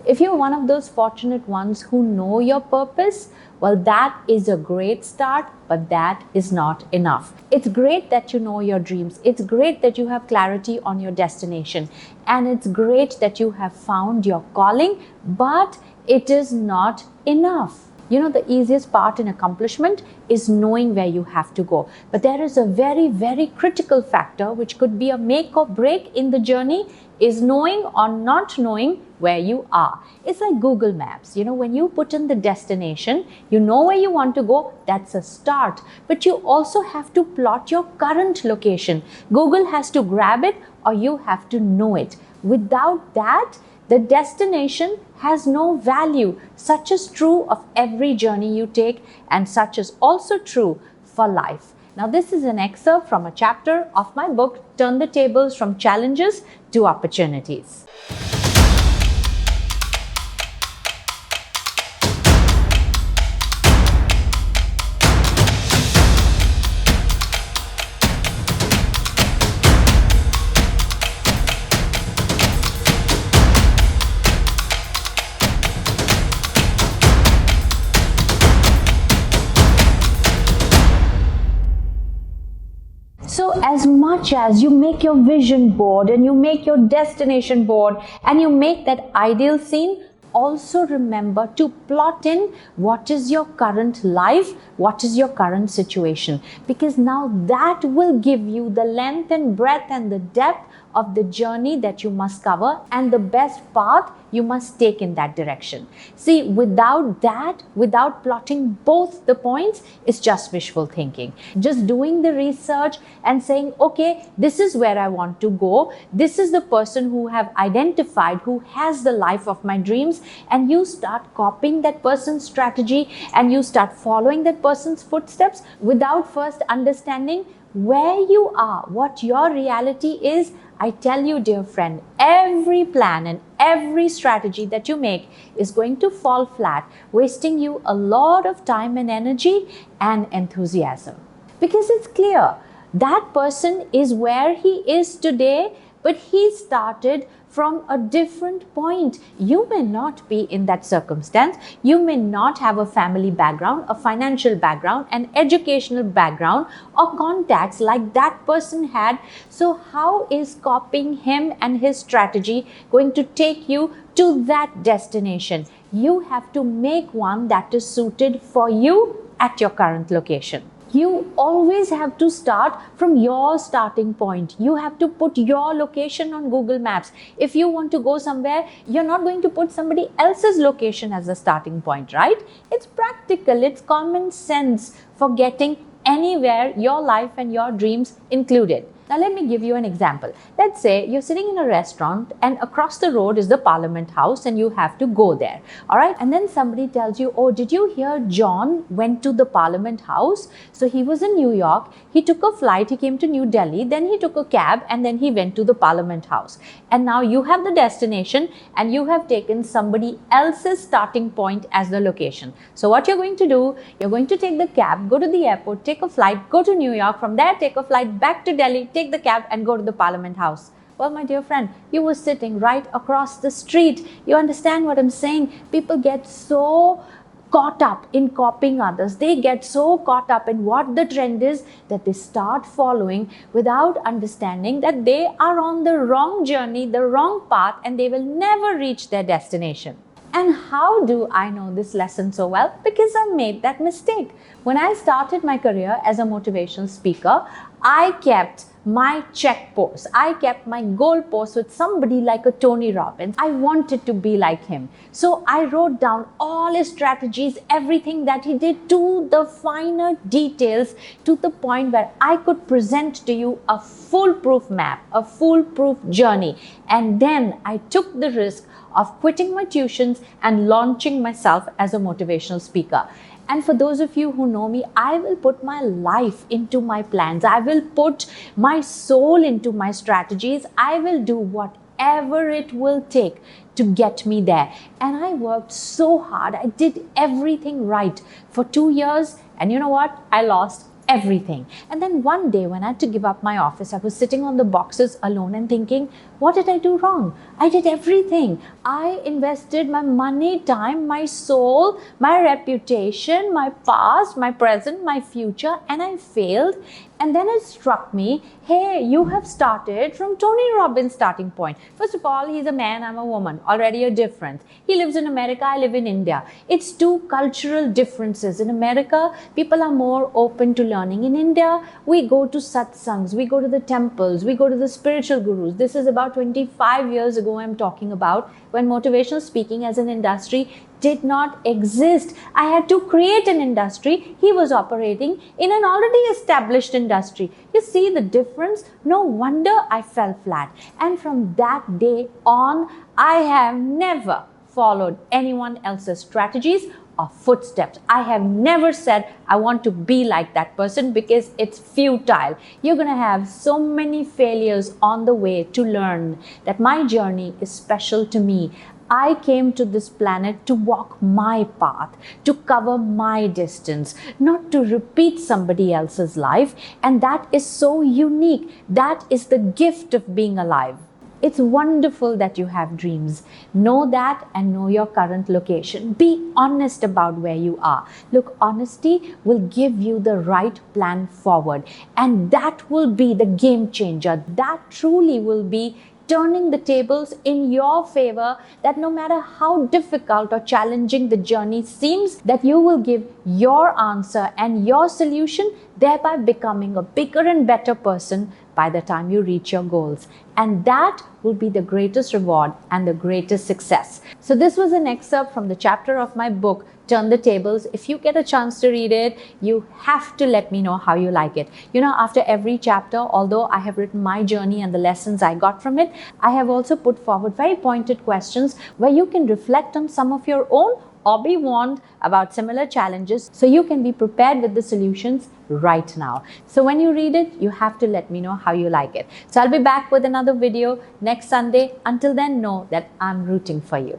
If you're one of those fortunate ones who know your purpose, well, that is a great start, but that is not enough. It's great that you know your dreams. It's great that you have clarity on your destination. And it's great that you have found your calling, but it is not enough. You know, the easiest part in accomplishment is knowing where you have to go. But there is a very, very critical factor which could be a make or break in the journey, is knowing or not knowing where you are. It's like Google Maps. You know, when you put in the destination, you know where you want to go, that's a start. But you also have to plot your current location. Google has to grab it or you have to know it. Without that, the destination has no value. Such is true of every journey you take, and such is also true for life. Now, this is an excerpt from a chapter of my book, Turn the Tables from Challenges to Opportunities. So as much as you make your vision board and you make your destination board and you make that ideal scene, also remember to plot in what is your current life, what is your current situation, because now that will give you the length and breadth and the depth of the journey that you must cover and the best path you must take in that direction. See, without that, without plotting both the points, it's just wishful thinking. Just doing the research and saying, okay, this is where I want to go. This is the person who have identified, who has the life of my dreams, and you start copying that person's strategy and you start following that person's footsteps without first understanding where you are, what your reality is. I tell you, dear friend, every plan and every strategy that you make is going to fall flat, wasting you a lot of time and energy and enthusiasm. Because it's clear, that person is where he is today, but he started from a different point. You may not be in that circumstance. You may not have a family background, a financial background, an educational background, or contacts like that person had. So how is copying him and his strategy going to take you to that destination? You have to make one that is suited for you at your current location. You always have to start from your starting point. You have to put your location on Google Maps. If you want to go somewhere, you're not going to put somebody else's location as a starting point, right? It's practical, it's common sense for getting anywhere, your life and your dreams included. Now, let me give you an example. Let's say you're sitting in a restaurant and across the road is the Parliament House and you have to go there. All right. And then somebody tells you, oh, did you hear John went to the Parliament House? So he was in New York. He took a flight. He came to New Delhi. Then he took a cab and then he went to the Parliament House. And now you have the destination and you have taken somebody else's starting point as the location. So what you're going to do, you're going to take the cab, go to the airport, take a flight, go to New York. From there, take a flight back to Delhi, take the cab and go to the Parliament House. Well, my dear friend, you were sitting right across the street. You understand what I'm saying? People get so caught up in copying others. They get so caught up in what the trend is that they start following without understanding that they are on the wrong journey, the wrong path, and they will never reach their destination. And how do I know this lesson so well? Because I made that mistake. When I started my career as a motivational speaker, I kept my checkposts. I kept my goalposts with somebody like a Tony Robbins. I wanted to be like him. So I wrote down all his strategies, everything that he did to the finer details, to the point where I could present to you a foolproof map, a foolproof journey. And then I took the risk of quitting my tuitions and launching myself as a motivational speaker. And for those of you who know me, I will put my life into my plans. I will put my soul into my strategies. I will do whatever it will take to get me there. And I worked so hard. I did everything right for 2 years. And you know what? I lost everything. And then one day when I had to give up my office, I was sitting on the boxes alone and thinking, What did I do wrong? I did everything. I invested my money, time, my soul, my reputation, my past, my present, my future, and I failed. And then it struck me, hey, you have started from Tony Robbins' starting point. First of all, he's a man, I'm a woman. Already a difference. He lives in America, I live in India. It's two cultural differences. In America, people are more open to learning. In India, we go to satsangs, we go to the temples, we go to the spiritual gurus. This is about 25 years ago I'm talking about, when motivational speaking as an industry did not exist. I had to create an industry. He was operating in an already established industry. You see the difference? No wonder I fell flat. And from that day on, I have never followed anyone else's strategies or footsteps. I have never said I want to be like that person, because it's futile. You're going to have so many failures on the way to learn that my journey is special to me. I came to this planet to walk my path, to cover my distance, not to repeat somebody else's life. And that is so unique. That is the gift of being alive. It's wonderful that you have dreams. Know that and know your current location. Be honest about where you are. Look, honesty will give you the right plan forward. And that will be the game changer. That truly will be turning the tables in your favor, that no matter how difficult or challenging the journey seems, that you will give your answer and your solution, thereby becoming a bigger and better person by the time you reach your goals. And that will be the greatest reward and the greatest success. So this was an excerpt from the chapter of my book, Turn the Tables. If you get a chance to read it, you have to let me know how you like it. You know, after every chapter, although I have written my journey and the lessons I got from it, I have also put forward very pointed questions where you can reflect on some of your own or be warned about similar challenges, so you can be prepared with the solutions right now. So when you read it, you have to let me know how you like it. So I'll be back with another video next Sunday. Until then, know that I'm rooting for you.